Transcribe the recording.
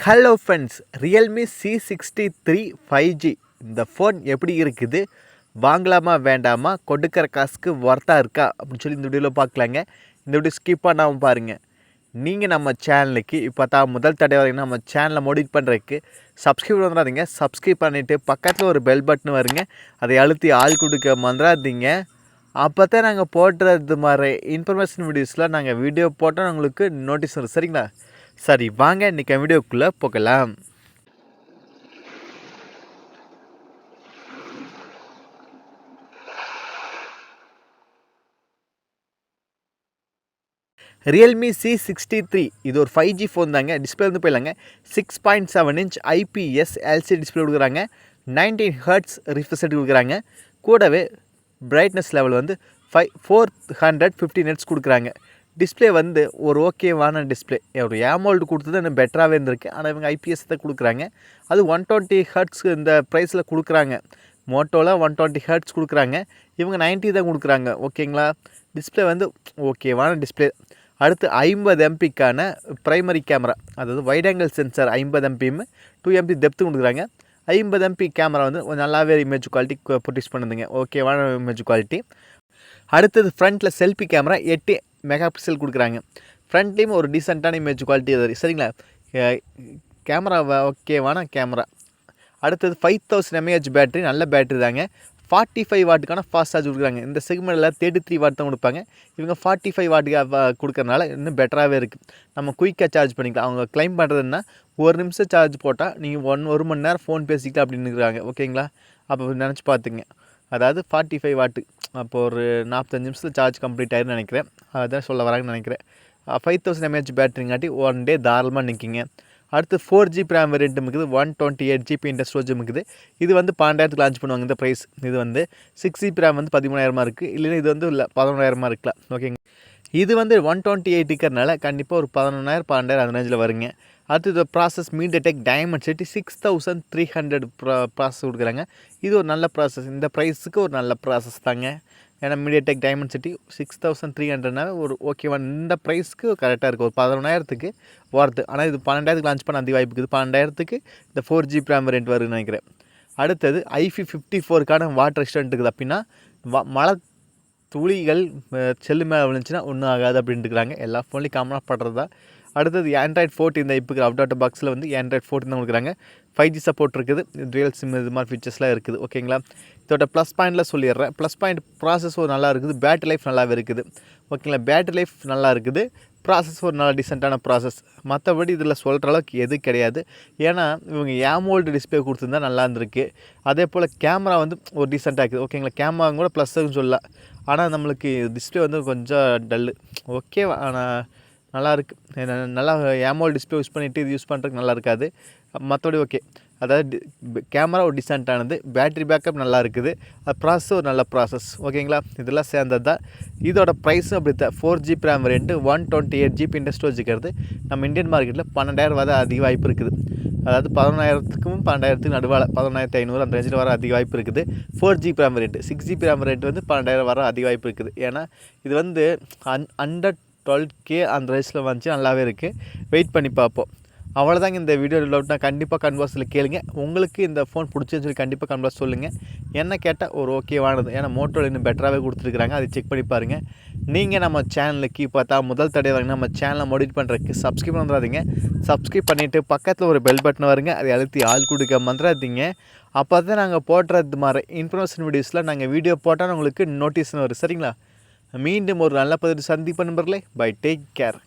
Hello friends, Realme c63 5G இந்த phone எப்படி இருக்குது, வாங்கலாமா வேண்டாமா, கொடுக்குற காசுக்கு ஒர்த்தாக இருக்கா அப்படின்னு சொல்லி இந்த வீடியோவில் பார்க்கலாங்க. இந்த வீடியோ ஸ்கிப் பண்ணாமல் பாருங்கள். நீங்கள் நம்ம சேனலுக்கு இப்போ தான் முதல் தடவை வரீங்கன்னா நம்ம சேனலை மோடிட் பண்ணுறதுக்கு சப்ஸ்கிரைப் வந்துடாதீங்க. சப்ஸ்கிரைப் பண்ணிவிட்டு பக்கத்தில் ஒரு பெல் பட்டன் வருங்க, அதை அழுத்தி ஆள் கொடுக்க மறந்துடாதீங்க. அப்போ தான் நாங்கள் போடுறது மாதிரி இன்ஃபர்மேஷன் வீடியோஸில் நாங்கள் வீடியோ போட்டால் உங்களுக்கு நோட்டீஸ் வரும். சரிங்களா? சரி, வாங்க இன்றைக்கி வீடியோக்குள்ளே போகலாம். Realme c63 இது ஒரு 5G ஃபோன் தாங்க. டிஸ்பிளே வந்து போயிடலாங்க. 6.7 இன்ச் IPS LCD டிஸ்பிளே கொடுக்குறாங்க. 19 ஹர்ட்ஸ் ரிஃப்ரெஷ் ரேட் கொடுக்குறாங்க. கூடவே பிரைட்னஸ் லெவல் வந்து 450 நெட்ஸ் கொடுக்குறாங்க. டிஸ்பிளே வந்து ஒரு ஓகேவான டிஸ்பிளே. ஒரு AMOLED கொடுத்தது இன்னும் பெட்டராகவே இருந்திருக்கு. ஆனால் இவங்க IPS தான் கொடுக்குறாங்க. அது 120 ஹர்ட்ஸ் இந்த ப்ரைஸில் கொடுக்குறாங்க. மோட்டோவில் 120 ஹர்ட்ஸ் கொடுக்குறாங்க, இவங்க 90 தான் கொடுக்குறாங்க. ஓகேங்களா? டிஸ்பிளே வந்து ஓகேவான டிஸ்பிளே. அடுத்து 50 MPக்கான ப்ரைமரி கேமரா, அதாவது wide angle sensor 50 MPம் 2 MP depth கொடுக்குறாங்க. 50 MP கேமரா வந்து நல்லாவே இமேஜ் குவாலிட்டி ப்ரொடியூஸ் பண்ணுதுங்க. ஓகேவான இமேஜ் குவாலிட்டி. அடுத்தது ஃப்ரண்ட்டில் செல்ஃபி கேமரா 8 மெகா பிக்சல் கொடுக்குறாங்க. ஃப்ரண்ட்லேயும் ஒரு டீசெண்டான இமேஜ் குவாலிட்டி அது. சரிங்களா? கேமரா ஓகேவான கேமரா. அடுத்தது 5000 mAh பேட்டரி, நல்ல பேட்டரி தாங்க. 45 வாட்டுக்கான ஃபாஸ்ட் சார்ஜ் கொடுக்குறாங்க. இந்த செக்மெண்ட்டில் 33 வாட் தான் கொடுப்பாங்க, இவங்க 45 வாட்டுக்கு கொடுக்கறனால இன்னும் பெட்டராகவே இருக்குது. நம்ம குயிக்காக சார்ஜ் பண்ணிக்கலாம். அவங்க கிளைம் பண்ணுறதுன்னா 1 நிமிஷம் சார்ஜ் போட்டால் நீங்கள் 1 மணி நேரம் ஃபோன் பேசிக்கலாம் அப்படின்னு இருக்கிறாங்க. ஓகேங்களா? அப்போ நினச்சி பார்த்துங்க. அதாவது 45 வாட்டு, அப்போது ஒரு 45 நிமிஷத்தில் சார்ஜ் கம்ப்ளீட் ஆயிருன்னு நினைக்கிறேன். அதுதான் சொல்ல வராங்கன்னு நினைக்கிறேன். 5000 mAh பேட்டரிங்காட்டி 1 டே தாராளமாக நிற்கிங்க. அடுத்து 4GB RAM வேரியன்ட்டும் இருக்குது, 128GB இன்டர் ஸ்டோரேஜும் இருக்குது. இது வந்து 12,000 லான்ச் பண்ணுவாங்க இந்த ப்ரைஸ். இது வந்து 6GB RAM வந்து 13,000 இருக்குது, இல்லைன்னா இது வந்து இல்லை 11,000 இருக்கலாம். ஓகேங்க. இது வந்து 128 இருக்கிறனால கண்டிப்பாக ஒரு 11,000 12,000 அந்த ரேஞ்சில் வருங்க. அடுத்து ப்ராசஸ் மீடியாடெக் டைமென்சிட்டி 6300 ப்ராசஸ் கொடுக்குறாங்க. இது ஒரு நல்ல ப்ராசஸ், இந்த ப்ரைஸுக்கு ஒரு நல்ல ப்ராசஸ் தாங்க. ஏன்னா மீடியாடெக் டைமென்சிட்டி 6300னா ஒரு ஓகேவான இந்த ப்ரைஸ்க்கு கரெக்டாக இருக்குது. ஒரு 11,000க்கு வருது. ஆனால் இது 12,000 லான்ச் பண்ண அதிக வாய்ப்பு இருக்குது. 12,000க்கு இந்த 4GB RAM வேரியன்ட் வருதுன்னு நினைக்கிறேன். அடுத்தது IP54க்கான வாட்டர் ரெசிஸ்டன்ட் இருக்குது. அப்படின்னா மழை துளிகள் செல்லு மேலே விழுந்துச்சுன்னா ஒன்றும் ஆகாது அப்படின்ட்டு இருக்கிறாங்க. எல்லா ஃபோன்லேயும் காமனாக படுறது தான். அடுத்தது Android 14 இந்த இப்போ அவுட் ஆஃப் பாக்ஸில் வந்து Android 14 தான் கொடுக்குறாங்க. 5G சப்போர்ட் இருக்குது, டுவல் சிம் இது மாதிரி ஃபீச்சர்ஸ்லாம் இருக்குது. ஓகேங்களா? இதோட ப்ளஸ் பாயிண்டில் சொல்லிடுறேன். ப்ளஸ் பாயிண்ட் ப்ராசஸ் ஒரு நல்லா இருக்குது, பேட்டரி லைஃப் நல்லாவே இருக்குது. ஓகேங்களா? பேட்டரி லைஃப் நல்லா இருக்குது, ப்ராசஸ் ஒரு நல்ல டீசெண்டான ப்ராசஸ். மற்றபடி இதில் சொல்கிற அளவுக்கு எது கிடையாது. ஏன்னா இவங்க AMOLED டிஸ்பிளே கொடுத்துருந்தா நல்லா இருந்திருக்கு. அதே போல் கேமரா வந்து ஒரு டீசெண்டாக இருக்குது. ஓகேங்களா? கேமரா கூட ப்ளஸ்ஸுன்னு சொல்லலாம். ஆனால் நம்மளுக்கு டிஸ்பிளே வந்து கொஞ்சம் டல்லு. ஓகே, ஆனால் நல்லா இருக்குது. நல்லா AMOLED டிஸ்பிளே யூஸ் பண்ணிவிட்டு இது யூஸ் பண்ணுறதுக்கு நல்லா இருக்காது. மற்றபடி ஓகே. அதாவது கேமரா ஒரு டிசென்ட்டானது, பேட்டரி பேக்கப் நல்லா இருக்குது, ப்ராசஸ் ஒரு நல்ல ப்ராசஸ். ஓகேங்களா? இதெல்லாம் சேர்ந்தது தான். இதோட ப்ரைஸும் அப்படி தான். 4GB RAM variant 128GB inter storage இருக்கிறது. நம்ம இந்தியன் மார்க்கெட்டில் 12,000 வர அதிக வாய்ப்பு இருக்குது. அதாவது 11,000க்கும் 12,000த்துக்கு நடுவால் 11,500 அந்த ரேஞ்சில் வர அதிக வாய்ப்பு இருக்குது. 4GB RAM variant 6GB RAM variant வந்து 12,000 வர அதிக வாய்ப்பு இருக்குது. ஏன்னா இது வந்து அண்டர் 12K அந்த ரேஞ்சில் வந்துச்சு, நல்லாவே இருக்குது. வெயிட் பண்ணி பார்ப்போம். அவ்வளோதாங்க இந்த வீடியோ டவுட்னா கண்டிப்பாக கன்வர்ஸில் கேளுங்க. உங்களுக்கு இந்த ஃபோன் பிடிச்சின்னு சொல்லி கண்டிப்பாக கன்வர்ஸ் சொல்லுங்கள். என்ன கேட்டால் ஒரு ஓகேவானது. ஏன்னா மோட்டோவில் இன்னும் பெட்டராகவே கொடுத்துருக்குறாங்க, அதை செக் பண்ணி பாருங்கள். நீங்கள் நம்ம சேனலுக்கு பார்த்தா முதல் தடவை வரீங்கன்னா நம்ம சேனலை மோடிட் பண்ணுறதுக்கு சப்ஸ்கிரைப் பண்ணுறாதீங்க. சப்ஸ்கிரைப் பண்ணிவிட்டு பக்கத்தில் ஒரு பெல் பட்டன் வருங்க, அதை அழுத்தி ஆள் கொடுக்க மறந்துடாதீங்க. அப்போ தான் நாங்கள் போடுறது மாதிரி இன்ஃபர்மேஷன் வீடியோஸில் நாங்கள் வீடியோ போட்டால் உங்களுக்கு நோட்டீஸ்னு வரும். சரிங்களா? மீண்டும் ஒரு நல்ல பதிவு சந்திப்பு நண்பர்களே. Bye, take care.